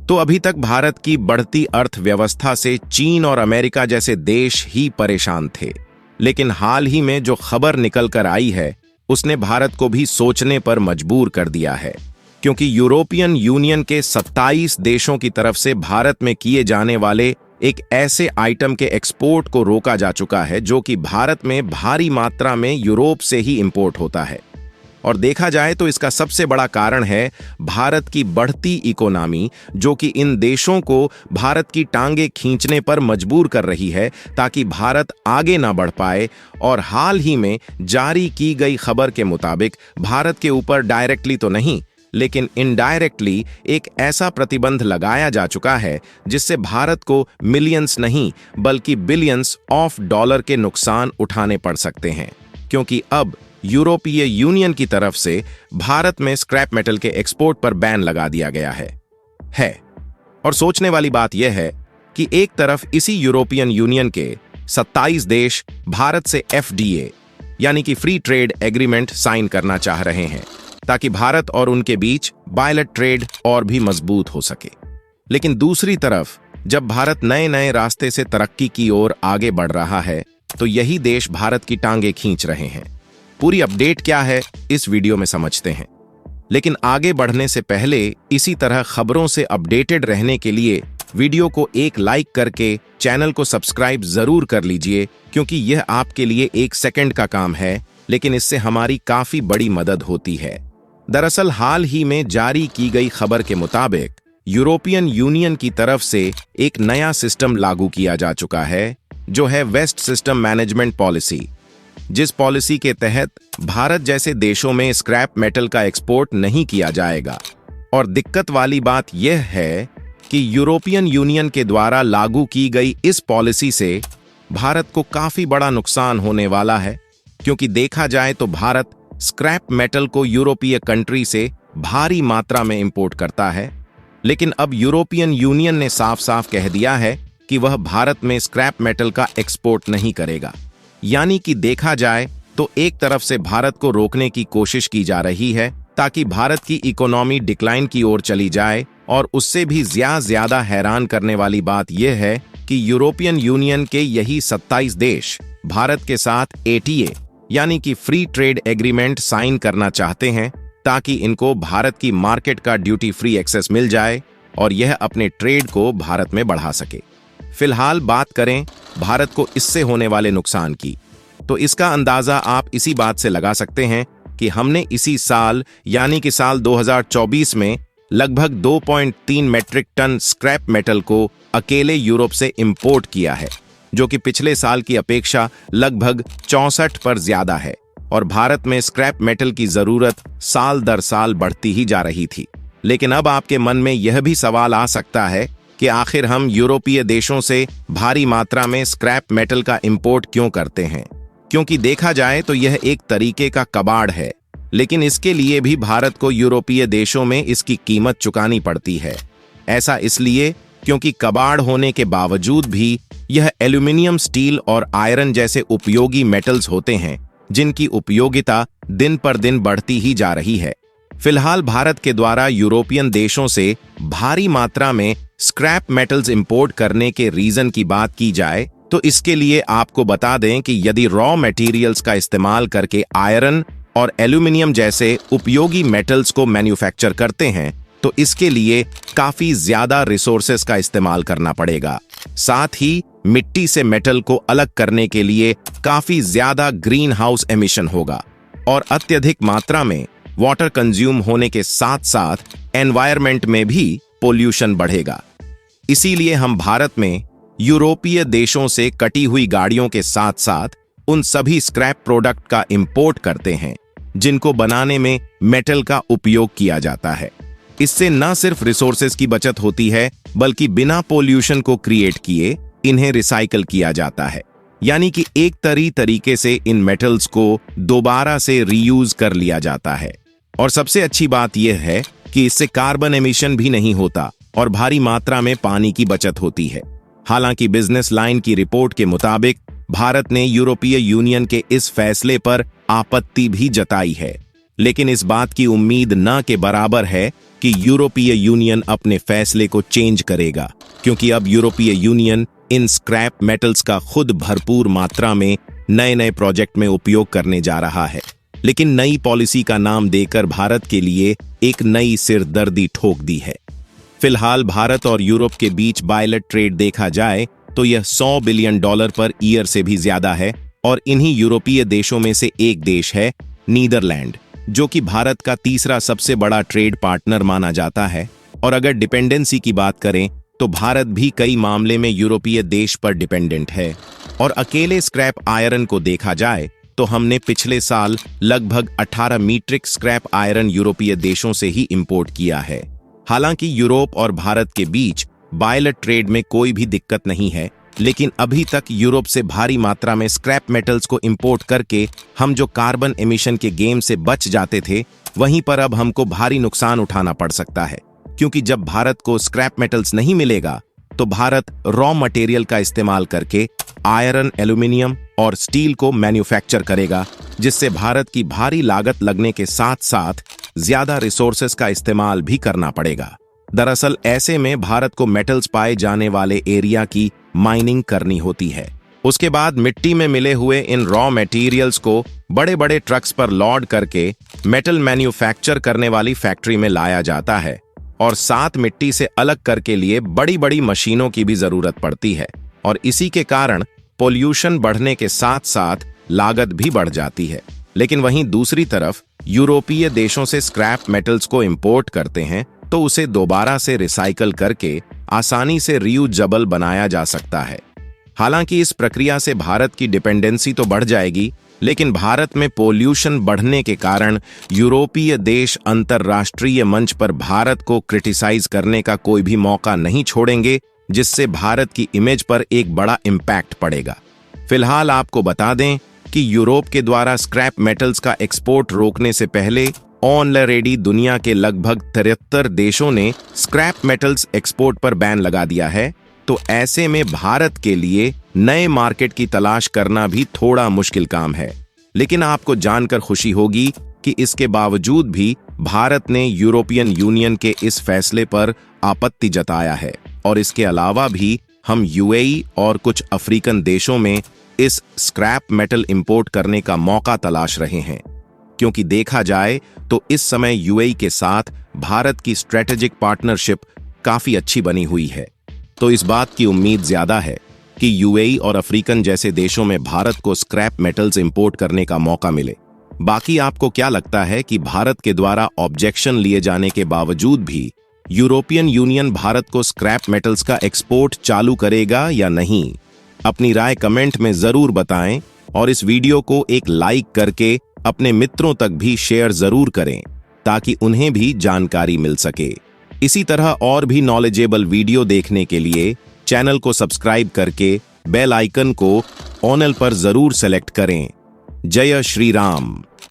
तो अभी तक भारत की बढ़ती अर्थव्यवस्था से चीन और अमेरिका जैसे देश ही परेशान थे। लेकिन हाल ही में जो खबर निकल कर आई है उसने भारत को भी सोचने पर मजबूर कर दिया है, क्योंकि यूरोपियन यूनियन के 27 देशों की तरफ से भारत में किए जाने वाले एक ऐसे आइटम के एक्सपोर्ट को रोका जा चुका है जो कि भारत में भारी मात्रा में यूरोप से ही इंपोर्ट होता है। और देखा जाए तो इसका सबसे बड़ा कारण है भारत की बढ़ती इकोनॉमी, जो कि इन देशों को भारत की टांगे खींचने पर मजबूर कर रही है ताकि भारत आगे ना बढ़ पाए। और हाल ही में जारी की गई खबर के मुताबिक भारत के ऊपर डायरेक्टली तो नहीं लेकिन इनडायरेक्टली एक ऐसा प्रतिबंध लगाया जा चुका है जिससे भारत को मिलियंस नहीं बल्कि बिलियंस ऑफ डॉलर के नुकसान उठाने पड़ सकते हैं, क्योंकि अब यूरोपीय यूनियन की तरफ से भारत में स्क्रैप मेटल के एक्सपोर्ट पर बैन लगा दिया गया है। और सोचने वाली बात यह है कि एक तरफ इसी यूरोपियन यूनियन के 27 देश भारत से एफडीए यानी कि फ्री ट्रेड एग्रीमेंट साइन करना चाह रहे हैं ताकि भारत और उनके बीच बायलेट ट्रेड और भी मजबूत हो सके। लेकिन दूसरी तरफ जब भारत नए नए रास्ते से तरक्की की ओर आगे बढ़ रहा है तो यही देश भारत की टांगे खींच रहे हैं। पूरी अपडेट क्या है इस वीडियो में समझते हैं, लेकिन आगे बढ़ने से पहले इसी तरह खबरों से अपडेटेड रहने के लिए वीडियो को एक लाइक करके चैनल को सब्सक्राइब जरूर कर लीजिए, क्योंकि यह आपके लिए 1 सेकंड का काम है लेकिन इससे हमारी काफी बड़ी मदद होती है। दरअसल हाल ही में जारी की गई खबर के मुताबिक यूरोपियन यूनियन की तरफ से एक नया सिस्टम लागू किया जा चुका है जो है वेस्ट सिस्टम मैनेजमेंट पॉलिसी, जिस पॉलिसी के तहत भारत जैसे देशों में स्क्रैप मेटल का एक्सपोर्ट नहीं किया जाएगा। और दिक्कत वाली बात यह है कि यूरोपियन यूनियन के द्वारा लागू की गई इस पॉलिसी से भारत को काफी बड़ा नुकसान होने वाला है, क्योंकि देखा जाए तो भारत स्क्रैप मेटल को यूरोपीय कंट्री से भारी मात्रा में इंपोर्ट करता है। लेकिन अब यूरोपियन यूनियन ने साफ साफ कह दिया है कि वह भारत में स्क्रैप मेटल का एक्सपोर्ट नहीं करेगा। यानी कि देखा जाए तो एक तरफ से भारत को रोकने की कोशिश की जा रही है ताकि भारत की इकोनॉमी डिक्लाइन की ओर चली जाए। और उससे भी ज्यादा हैरान करने वाली बात यह है कि यूरोपियन यूनियन के यही 27 देश भारत के साथ एटीए यानी कि फ्री ट्रेड एग्रीमेंट साइन करना चाहते हैं ताकि इनको भारत की मार्केट का ड्यूटी फ्री एक्सेस मिल जाए और यह अपने ट्रेड को भारत में बढ़ा सके। फिलहाल बात करें भारत को इससे होने वाले नुकसान की, तो इसका अंदाजा आप इसी बात से लगा सकते हैं कि हमने इसी साल यानी कि साल 2024 में लगभग 2.3 मैट्रिक टन स्क्रैप मेटल को अकेले यूरोप से इंपोर्ट किया है, जो कि पिछले साल की अपेक्षा लगभग 64 पर ज्यादा है। और भारत में स्क्रैप मेटल की जरूरत साल दर साल बढ़ती ही जा रही थी। लेकिन अब आपके मन में यह भी सवाल आ सकता है कि आखिर हम यूरोपीय देशों से भारी मात्रा में स्क्रैप मेटल का इंपोर्ट क्यों करते हैं, क्योंकि देखा जाए तो यह एक तरीके का कबाड़ है। लेकिन इसके लिए भी भारत को यूरोपीय देशों में इसकी कीमत चुकानी पड़ती है। ऐसा इसलिए क्योंकि कबाड़ होने के बावजूद भी यह एल्यूमिनियम, स्टील और आयरन जैसे उपयोगी मेटल्स होते हैं जिनकी उपयोगिता दिन पर दिन बढ़ती ही जा रही है। फिलहाल भारत के द्वारा यूरोपियन देशों से भारी मात्रा में स्क्रैप मेटल्स इंपोर्ट करने के रीजन की बात की जाए तो इसके लिए आपको बता दें कि यदि रॉ मटेरियल्स का इस्तेमाल करके आयरन और एल्यूमिनियम जैसे उपयोगी मेटल्स को मैन्युफैक्चर करते हैं तो इसके लिए काफी ज्यादा रिसोर्सेस का इस्तेमाल करना पड़ेगा। साथ ही मिट्टी से मेटल को अलग करने के लिए काफी ज्यादा ग्रीन हाउस एमिशन होगा और अत्यधिक मात्रा में वाटर कंज्यूम होने के साथ साथ एनवायरनमेंट में भी पोल्यूशन बढ़ेगा। इसीलिए हम भारत में यूरोपीय देशों से कटी हुई गाड़ियों के साथ साथ उन सभी स्क्रैप प्रोडक्ट का इंपोर्ट करते हैं जिनको बनाने में मेटल का उपयोग किया जाता है। इससे न सिर्फ रिसोर्सेज की बचत होती है बल्कि बिना पोल्यूशन को क्रिएट किए इन्हें रिसाइकल किया जाता है, यानी कि एक तरीके से इन मेटल्स को दोबारा से रीयूज कर लिया जाता है। और सबसे अच्छी बात यह है कि इससे कार्बन एमिशन भी नहीं होता और भारी मात्रा में पानी की बचत होती है। हालांकि बिजनेस लाइन की रिपोर्ट के मुताबिक भारत ने यूरोपीय यूनियन के इस फैसले पर आपत्ति भी जताई है, लेकिन इस बात की उम्मीद न के बराबर है कि यूरोपीय यूनियन अपने फैसले को चेंज करेगा, क्योंकि अब यूरोपीय यूनियन इन स्क्रैप मेटल्स का खुद भरपूर मात्रा में नए नए प्रोजेक्ट में उपयोग करने जा रहा है। लेकिन नई पॉलिसी का नाम देकर भारत के लिए एक नई सिरदर्दी ठोक दी है। फिलहाल भारत और यूरोप के बीच बायलेट ट्रेड देखा जाए तो यह $100 बिलियन पर ईयर से भी ज्यादा है, और इन्हीं यूरोपीय देशों में से एक देश है नीदरलैंड, जो कि भारत का तीसरा सबसे बड़ा ट्रेड पार्टनर माना जाता है। और अगर डिपेंडेंसी की बात करें तो भारत भी कई मामले में यूरोपीय देश पर डिपेंडेंट है। और अकेले स्क्रैप आयरन को देखा जाए तो हमने पिछले साल लगभग 18 मीट्रिक स्क्रैप आयरन यूरोपीय देशों से ही इंपोर्ट किया है। हालांकि यूरोप और भारत के बीच बायलेट ट्रेड में कोई भी दिक्कत नहीं है, लेकिन अभी तक यूरोप से भारी मात्रा में स्क्रैप मेटल्स को इंपोर्ट करके हम जो कार्बन एमिशन के गेम से बच जाते थे, वहीं पर अब हमको भारी नुकसान उठाना पड़ सकता है। क्योंकि जब भारत को स्क्रैप मेटल्स नहीं मिलेगा तो भारत रॉ मटेरियल का इस्तेमाल करके आयरन, एल्यूमिनियम और स्टील को मैन्युफैक्चर करेगा, जिससे भारत की भारी लागत लगने के साथ साथ ज्यादा रिसोर्सेस का इस्तेमाल भी करना पड़ेगा। दरअसल ऐसे में भारत को मेटल्स पाए जाने वाले एरिया की माइनिंग करनी होती है। उसके बाद मिट्टी में मिले हुए इन रॉ मटेरियल्स को बड़े बड़े ट्रक्स पर लोड करके मेटल मैन्युफैक्चर करने वाली फैक्ट्री में लाया जाता है, और साथ मिट्टी से अलग करके लिए बड़ी बड़ी मशीनों की भी जरूरत पड़ती है। और इसी के कारण पोल्यूशन बढ़ने के साथ साथ लागत भी बढ़ जाती है। लेकिन वहीं दूसरी तरफ यूरोपीय देशों से स्क्रैप मेटल्स को इंपोर्ट करते हैं तो उसे दोबारा से रिसाइकल करके आसानी से रीयूजेबल बनाया जा सकता है। हालांकि इस प्रक्रिया से भारत की डिपेंडेंसी तो बढ़ जाएगी, लेकिन भारत में पोल्यूशन बढ़ने के कारण यूरोपीय देश अंतर्राष्ट्रीय मंच पर भारत को क्रिटिसाइज करने का कोई भी मौका नहीं छोड़ेंगे, जिससे भारत की इमेज पर एक बड़ा इम्पैक्ट पड़ेगा। फिलहाल आपको बता दें कि यूरोप के द्वारा स्क्रैप मेटल्स का एक्सपोर्ट रोकने से पहले ऑलरेडी दुनिया के लगभग 73 देशों ने स्क्रैप मेटल्स एक्सपोर्ट पर बैन लगा दिया है। तो ऐसे में भारत के लिए नए मार्केट की तलाश करना भी थोड़ा मुश्किल काम है। लेकिन आपको जानकर खुशी होगी कि इसके बावजूद भी भारत ने यूरोपियन यूनियन के इस फैसले पर आपत्ति जताया है, और इसके अलावा भी हम यूएई और कुछ अफ्रीकन देशों में इस स्क्रैप मेटल इंपोर्ट करने का मौका तलाश रहे हैं। क्योंकि देखा जाए तो इस समय यूएई के साथ भारत की स्ट्रेटेजिक पार्टनरशिप काफी अच्छी बनी हुई है। तो इस बात की उम्मीद ज्यादा है कि यूएई और अफ्रीकन जैसे देशों में भारत को स्क्रैप मेटल्स इंपोर्ट करने का मौका मिले। बाकी आपको क्या लगता है कि भारत के द्वारा ऑब्जेक्शन लिए जाने के बावजूद भी यूरोपियन यूनियन भारत को स्क्रैप मेटल्स का एक्सपोर्ट चालू करेगा या नहीं? अपनी राय कमेंट में जरूर बताएं, और इस वीडियो को एक लाइक करके अपने मित्रों तक भी शेयर जरूर करें, ताकि उन्हें भी जानकारी मिल सके। इसी तरह और भी नॉलेजेबल वीडियो देखने के लिए चैनल को सब्सक्राइब करके बेल आइकन को ऑल पर जरूर सेलेक्ट करें। जय श्री राम।